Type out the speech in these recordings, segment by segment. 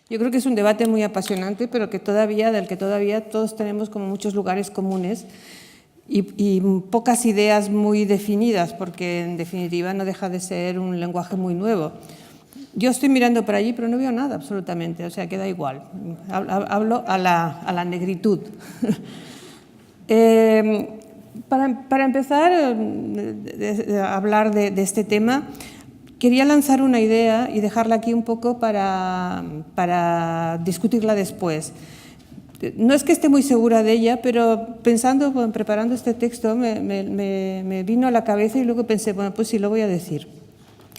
Yo creo que es un debate muy apasionante, pero del que todavía todos tenemos como muchos lugares comunes y pocas ideas muy definidas, porque en definitiva no deja de ser un lenguaje muy nuevo. Yo estoy mirando por allí, pero no veo nada absolutamente, o sea, queda igual. Hablo a la negritud. Para empezar a hablar de este tema, quería lanzar una idea y dejarla aquí un poco para discutirla después. No es que esté muy segura de ella, pero preparando este texto me vino a la cabeza y luego pensé, bueno, pues sí, lo voy a decir.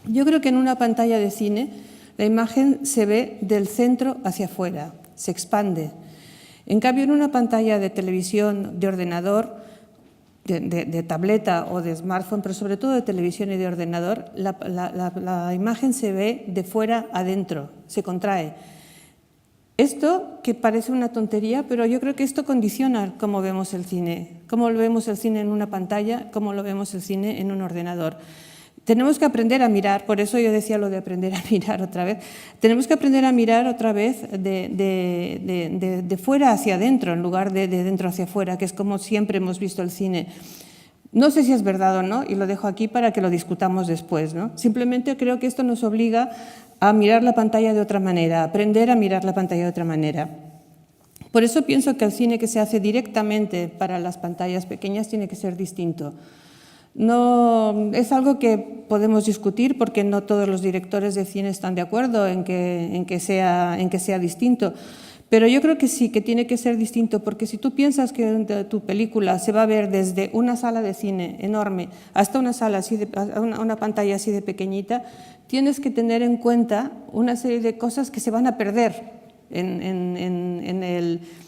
Yo creo que en una pantalla de cine la imagen se ve del centro hacia afuera, se expande. En cambio, en una pantalla de televisión, de ordenador, de tableta o de smartphone, pero sobre todo de televisión y de ordenador, la imagen se ve de fuera adentro, se contrae. Esto, que parece una tontería, pero yo creo que esto condiciona cómo vemos el cine, cómo lo vemos el cine en una pantalla, cómo lo vemos el cine en un ordenador. Tenemos que aprender a mirar, por eso yo decía lo de aprender a mirar otra vez, tenemos que aprender a mirar otra vez de fuera hacia adentro en lugar de dentro hacia afuera, que es como siempre hemos visto el cine. No sé si es verdad o no, y lo dejo aquí para que lo discutamos después, ¿no? Simplemente creo que esto nos obliga a mirar la pantalla de otra manera, a aprender a mirar la pantalla de otra manera. Por eso pienso que el cine que se hace directamente para las pantallas pequeñas tiene que ser distinto. No, es algo que podemos discutir porque no todos los directores de cine están de acuerdo en que sea distinto. Pero yo creo que sí, que tiene que ser distinto, porque si tú piensas que tu película se va a ver desde una sala de cine enorme hasta una pantalla así de pequeñita, tienes que tener en cuenta una serie de cosas que se van a perder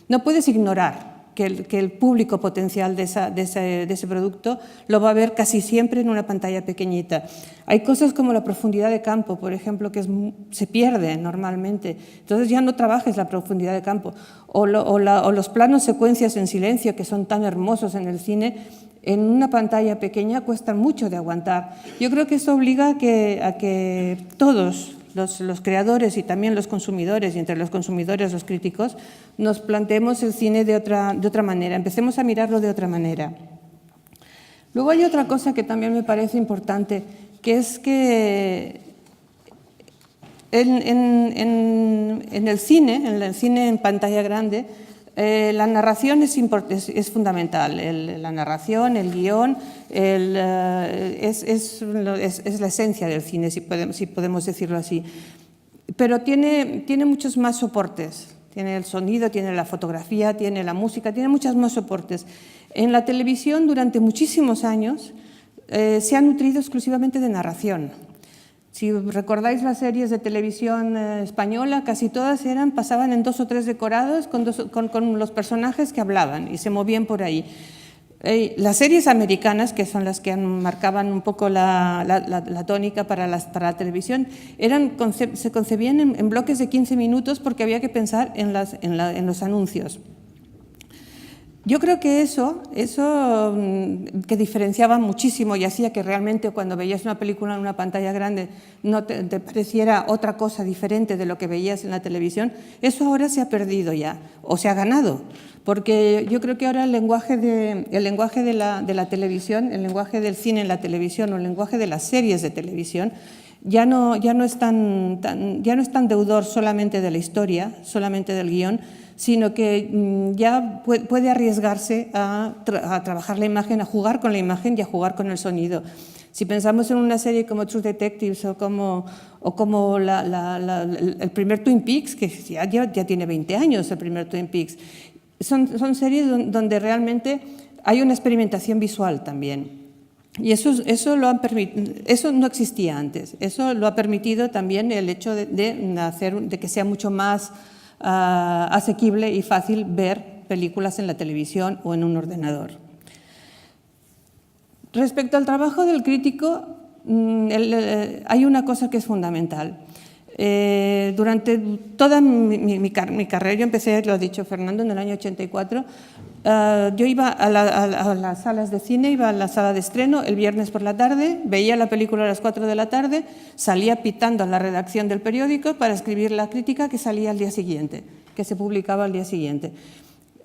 no puedes ignorar que el público potencial de ese producto lo va a ver casi siempre en una pantalla pequeñita. Hay cosas como la profundidad de campo, por ejemplo, que se pierde normalmente. Entonces ya no trabajes la profundidad de campo. O los planos secuencias en silencio, que son tan hermosos en el cine, en una pantalla pequeña cuestan mucho de aguantar. Yo creo que eso obliga a que todos los creadores y también los consumidores, y entre los consumidores los críticos, nos planteemos el cine de otra manera, empecemos a mirarlo de otra manera. Luego hay otra cosa que también me parece importante, que es que en el cine en pantalla grande, la narración es fundamental. La narración, el guión, es la esencia del cine, si podemos decirlo así. Pero tiene muchos más soportes. Tiene el sonido, tiene la fotografía, tiene la música, tiene muchos más soportes. En la televisión, durante muchísimos años, se ha nutrido exclusivamente de narración. Si recordáis las series de televisión española, casi todas pasaban en 2 o 3 decorados con los personajes que hablaban y se movían por ahí. Las series americanas, que son las que marcaban un poco la tónica para la televisión, se concebían en bloques de 15 minutos porque había que pensar en los anuncios. Yo creo que eso que diferenciaba muchísimo y hacía que realmente cuando veías una película en una pantalla grande no te pareciera otra cosa diferente de lo que veías en la televisión, eso ahora se ha perdido ya, o se ha ganado, porque yo creo que ahora el lenguaje de la televisión, el lenguaje del cine en la televisión o el lenguaje de las series de televisión ya no es tan deudor solamente de la historia, solamente del guión, sino que ya puede arriesgarse a trabajar la imagen, a jugar con la imagen y a jugar con el sonido. Si pensamos en una serie como True Detectives o como el primer Twin Peaks, que ya tiene 20 años el primer Twin Peaks, son series donde realmente hay una experimentación visual también. Y eso no existía antes. Eso lo ha permitido también el hecho de que sea mucho más asequible y fácil ver películas en la televisión o en un ordenador. Respecto al trabajo del crítico, hay una cosa que es fundamental. Durante toda mi carrera, yo empecé, lo ha dicho Fernando, en el año 84, Yo iba a las salas de cine, iba a la sala de estreno el viernes por la tarde, veía la película a las 4 de la tarde, salía pitando a la redacción del periódico para escribir la crítica que salía al día siguiente, que se publicaba al día siguiente.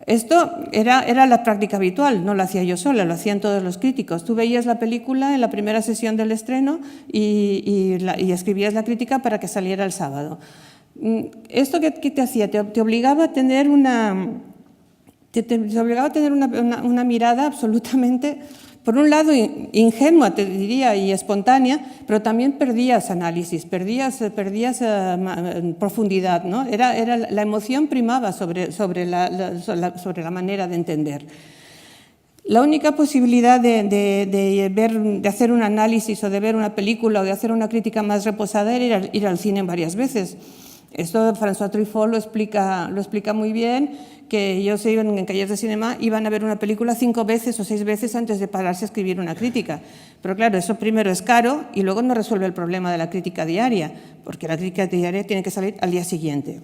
Esto era la práctica habitual, no lo hacía yo sola, lo hacían todos los críticos. Tú veías la película en la primera sesión del estreno y escribías la crítica para que saliera el sábado. ¿Esto qué te hacía? Te obligaba a tener una mirada absolutamente, por un lado, ingenua, te diría, y espontánea, pero también perdías análisis, perdías profundidad, ¿no? La emoción primaba sobre la manera de entender. La única posibilidad de hacer un análisis o de ver una película o de hacer una crítica más reposada era ir al cine varias veces. Esto François Truffaut lo explica muy bien, que ellos iban en Calles de Cinema, iban a ver una película 5 veces o 6 veces antes de pararse a escribir una crítica. Pero claro, eso primero es caro y luego no resuelve el problema de la crítica diaria, porque la crítica diaria tiene que salir al día siguiente.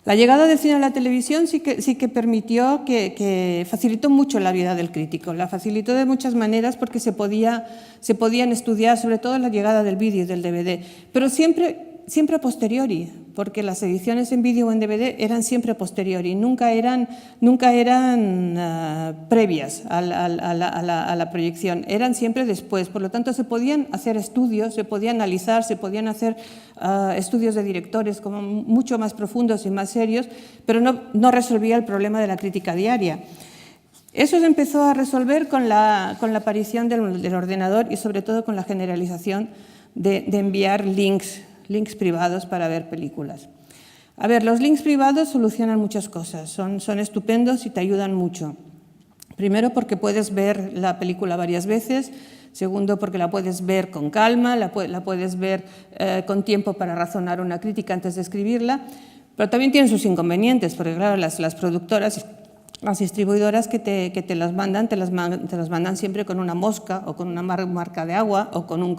La llegada del cine a la televisión sí que permitió, que facilitó mucho la vida del crítico. La facilitó de muchas maneras porque se podían estudiar, sobre todo la llegada del vídeo y del DVD, pero siempre a posteriori, porque las ediciones en vídeo o en DVD eran siempre a posteriori, nunca eran previas a la proyección, eran siempre después. Por lo tanto, se podían hacer estudios, se podían analizar, se podían hacer estudios de directores como mucho más profundos y más serios, pero no resolvía el problema de la crítica diaria. Eso se empezó a resolver con la aparición del ordenador y sobre todo con la generalización de enviar links privados para ver películas. A ver, los links privados solucionan muchas cosas, son estupendos y te ayudan mucho. Primero, porque puedes ver la película varias veces. Segundo, porque la puedes ver con calma, la puedes ver con tiempo para razonar una crítica antes de escribirla. Pero también tienen sus inconvenientes, porque claro, las productoras, las distribuidoras que te las mandan, te las mandan siempre con una mosca o con una marca de agua o con un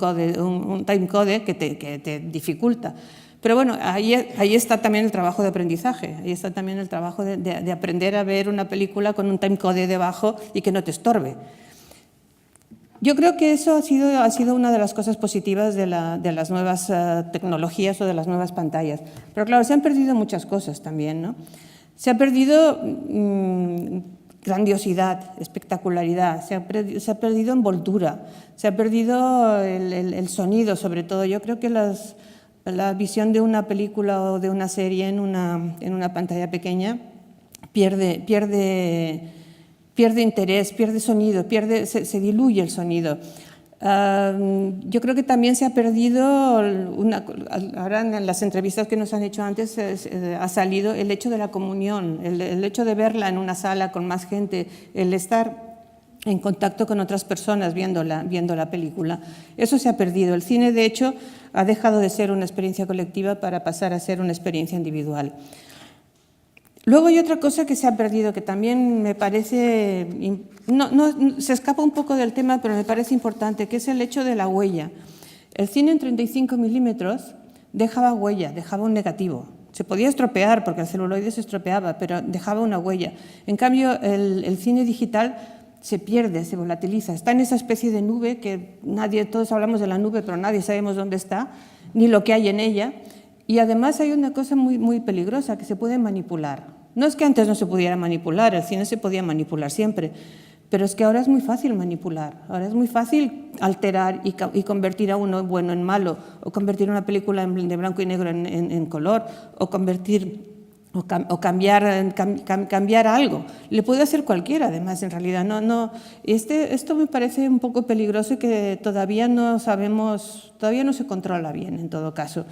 timecode que te dificulta. Pero bueno, ahí está también el trabajo de aprendizaje, ahí está también el trabajo de aprender a ver una película con un timecode debajo y que no te estorbe. Yo creo que eso ha sido una de las cosas positivas de las nuevas tecnologías o de las nuevas pantallas. Pero claro, se han perdido muchas cosas también, ¿no? Se ha perdido grandiosidad, espectacularidad, se ha perdido envoltura, se ha perdido el sonido, sobre todo. Yo creo que la visión de una película o de una serie en una pantalla pequeña pierde interés, pierde sonido, se diluye el sonido. Yo creo que también se ha perdido, ahora en las entrevistas que nos han hecho antes ha salido el hecho de la comunión, el hecho de verla en una sala con más gente, el estar en contacto con otras personas viendo la película. Eso se ha perdido. El cine, de hecho, ha dejado de ser una experiencia colectiva para pasar a ser una experiencia individual. Luego hay otra cosa que se ha perdido, que también me parece, se escapa un poco del tema, pero me parece importante, que es el hecho de la huella. El cine en 35 milímetros dejaba huella, dejaba un negativo. Se podía estropear, porque el celuloide se estropeaba, pero dejaba una huella. En cambio, el cine digital se pierde, se volatiliza, está en esa especie de nube que todos hablamos de la nube, pero nadie sabemos dónde está, ni lo que hay en ella. Y además hay una cosa muy, muy peligrosa, que se puede manipular. No es que antes no se pudiera manipular, el cine se podía manipular siempre, pero es que ahora es muy fácil manipular, ahora es muy fácil alterar y convertir a uno bueno en malo, o convertir una película de blanco y negro en color, o cambiar algo. Le puede hacer cualquiera, además, en realidad. Esto me parece un poco peligroso y que todavía no se controla bien, en todo caso.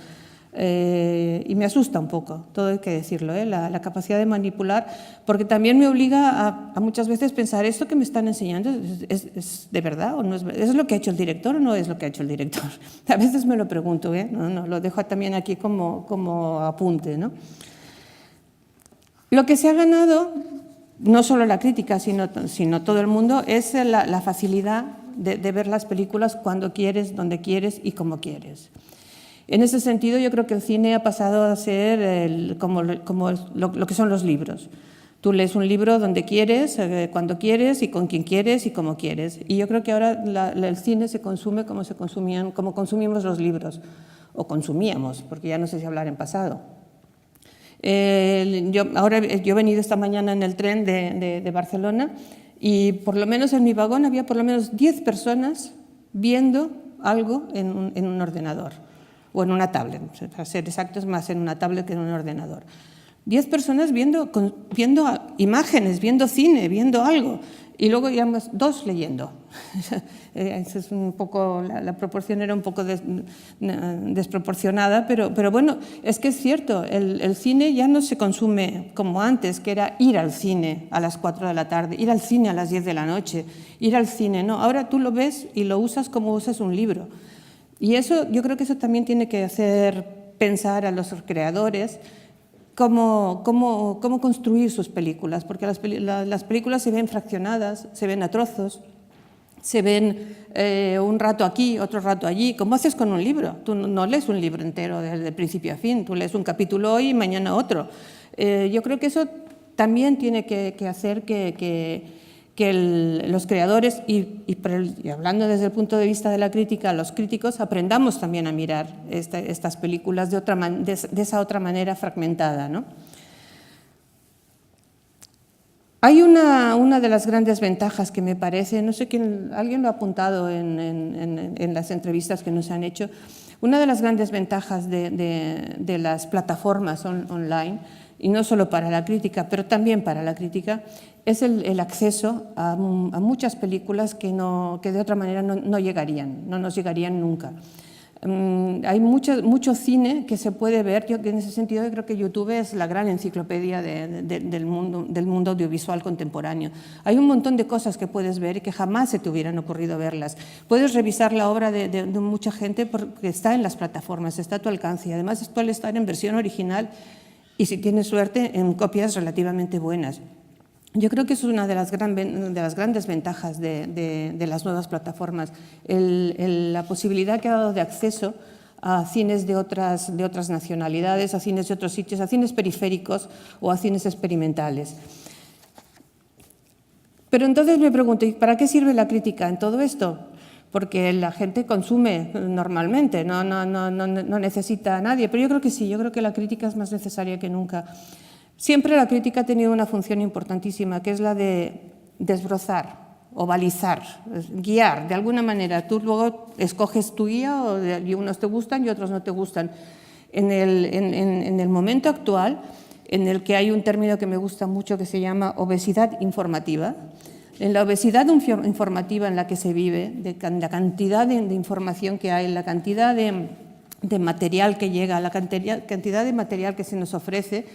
Y me asusta un poco, todo hay que decirlo, la capacidad de manipular, porque también me obliga a muchas veces pensar, ¿esto que me están enseñando es de verdad o no es verdad? ¿Es lo que ha hecho el director o no es lo que ha hecho el director? A veces me lo pregunto, lo dejo también aquí como apunte, ¿no? Lo que se ha ganado, no solo la crítica, sino todo el mundo, es la facilidad de ver las películas cuando quieres, donde quieres y como quieres. En ese sentido, yo creo que el cine ha pasado a ser como lo que son los libros. Tú lees un libro donde quieres, cuando quieres y con quien quieres y como quieres. Y yo creo que ahora el cine se consume como como consumimos los libros, o consumíamos, porque ya no sé si hablar en pasado. Yo he venido esta mañana en el tren de Barcelona y por lo menos en mi vagón había por lo menos 10 personas viendo algo en un ordenador o en una tablet, para ser exactos, más en una tablet que en un ordenador. 10 personas viendo imágenes, viendo cine, viendo algo, y luego ya más 2 leyendo. Eso es un poco, la proporción era un poco desproporcionada, pero bueno, es que es cierto, el cine ya no se consume como antes, que era ir al cine a las 4 de la tarde, ir al cine a las 10 de la noche, ir al cine, no, ahora tú lo ves y lo usas como usas un libro. Y eso, yo creo que eso también tiene que hacer pensar a los creadores cómo construir sus películas, porque las películas se ven fraccionadas, se ven a trozos, se ven un rato aquí, otro rato allí. ¿Cómo haces con un libro? Tú no lees un libro entero desde principio a fin, tú lees un capítulo hoy y mañana otro. Yo creo que eso también tiene que hacer que los creadores, y hablando desde el punto de vista de la crítica, los críticos aprendamos también a mirar estas películas de esa otra manera fragmentada, ¿no? Hay una de las grandes ventajas que me parece, no sé quién, alguien lo ha apuntado en las entrevistas que nos han hecho, una de las grandes ventajas de las plataformas online, y no solo para la crítica, pero también para la crítica, es el acceso a muchas películas que de otra manera no nos llegarían nunca. Hay mucho cine que se puede ver. Yo en ese sentido creo que YouTube es la gran enciclopedia del mundo audiovisual contemporáneo. Hay un montón de cosas que puedes ver y que jamás se te hubieran ocurrido verlas. Puedes revisar la obra de mucha gente porque está en las plataformas, está a tu alcance, y además puede estar en versión original y, si tienes suerte, en copias relativamente buenas. Yo creo que es una de las grandes ventajas de las nuevas plataformas, la posibilidad que ha dado de acceso a cines de otras nacionalidades, a cines de otros sitios, a cines periféricos o a cines experimentales. Pero entonces me pregunto, ¿y para qué sirve la crítica en todo esto? Porque la gente consume normalmente, no necesita a nadie, pero yo creo que sí, yo creo que la crítica es más necesaria que nunca. Siempre la crítica ha tenido una función importantísima, que es la de desbrozar o balizar, guiar de alguna manera. Tú luego escoges tu guía y unos te gustan y otros no te gustan. En el momento actual, en el que hay un término que me gusta mucho que se llama obesidad informativa, en la obesidad informativa en la que se vive, la cantidad de información que hay, la cantidad de material que llega, la cantidad de material que se nos ofrece,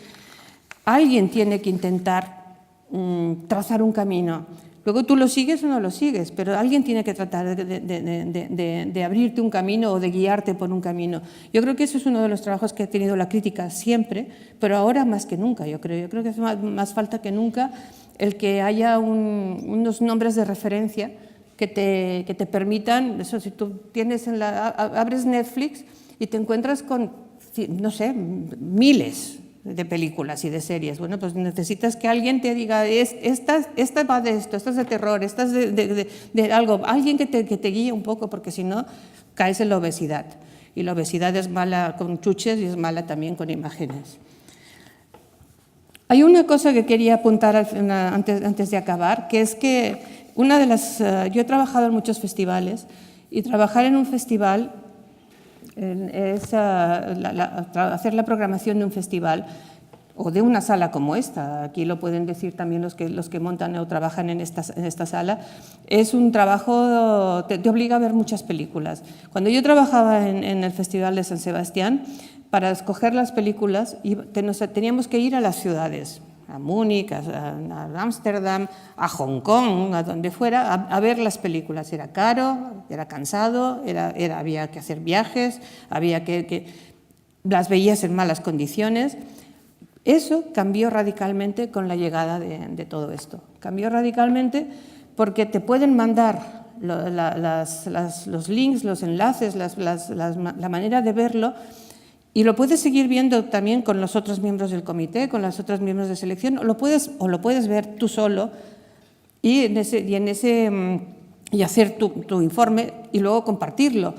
alguien tiene que intentar trazar un camino. Luego tú lo sigues o no lo sigues, pero alguien tiene que tratar de abrirte un camino o de guiarte por un camino. Yo creo que eso es uno de los trabajos que ha tenido la crítica siempre, pero ahora más que nunca, yo creo. Yo creo que es más falta que nunca el que haya unos nombres de referencia que te permitan, eso, si tú abres Netflix y te encuentras con, no sé, miles de películas y de series. Bueno, pues necesitas que alguien te diga, esta va de esto, esta es de terror, esta es de algo, alguien que te guíe un poco, porque si no, caes en la obesidad. Y la obesidad es mala con chuches y es mala también con imágenes. Hay una cosa que quería apuntar antes de acabar, que es que yo he trabajado en muchos festivales, y trabajar en un festival es hacer la programación de un festival o de una sala como esta. Aquí lo pueden decir también los que montan o trabajan en esta sala. Es un trabajo, te obliga a ver muchas películas. Cuando yo trabajaba en el Festival de San Sebastián, para escoger las películas teníamos que ir a las ciudades, a Múnich, a Ámsterdam, a Hong Kong, a donde fuera, a ver las películas. Era caro, era cansado, había que hacer viajes, las veías en malas condiciones. Eso cambió radicalmente con la llegada de todo esto. Cambió radicalmente porque te pueden mandar los links, los enlaces, la manera de verlo, Y lo puedes seguir viendo también con los otros miembros del comité, con los otros miembros de selección, o lo puedes ver tú solo y hacer tu informe y luego compartirlo.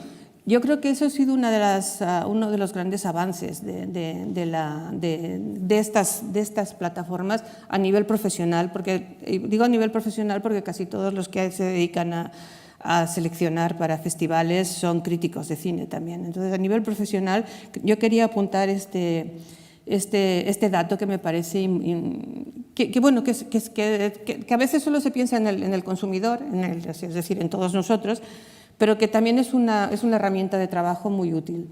Yo creo que eso ha sido uno de los grandes avances de estas plataformas a nivel profesional, porque digo a nivel profesional porque casi todos los que se dedican a seleccionar para festivales son críticos de cine también. Entonces, a nivel profesional, yo quería apuntar este dato que me parece que a veces solo se piensa en el consumidor, es decir, en todos nosotros, pero que también es una herramienta de trabajo muy útil.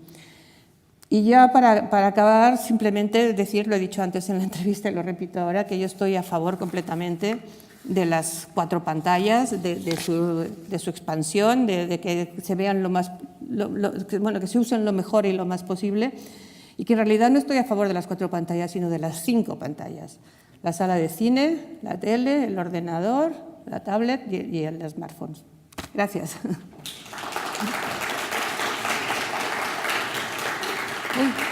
Y ya para acabar, simplemente decir, lo he dicho antes en la entrevista y lo repito ahora, que yo estoy a favor completamente de las 4 pantallas, de su expansión, de que se vean que se usen lo mejor y lo más posible, y que en realidad no estoy a favor de las 4 pantallas, sino de las 5 pantallas. La sala de cine, la tele, el ordenador, la tablet y el smartphone. Gracias. Uy.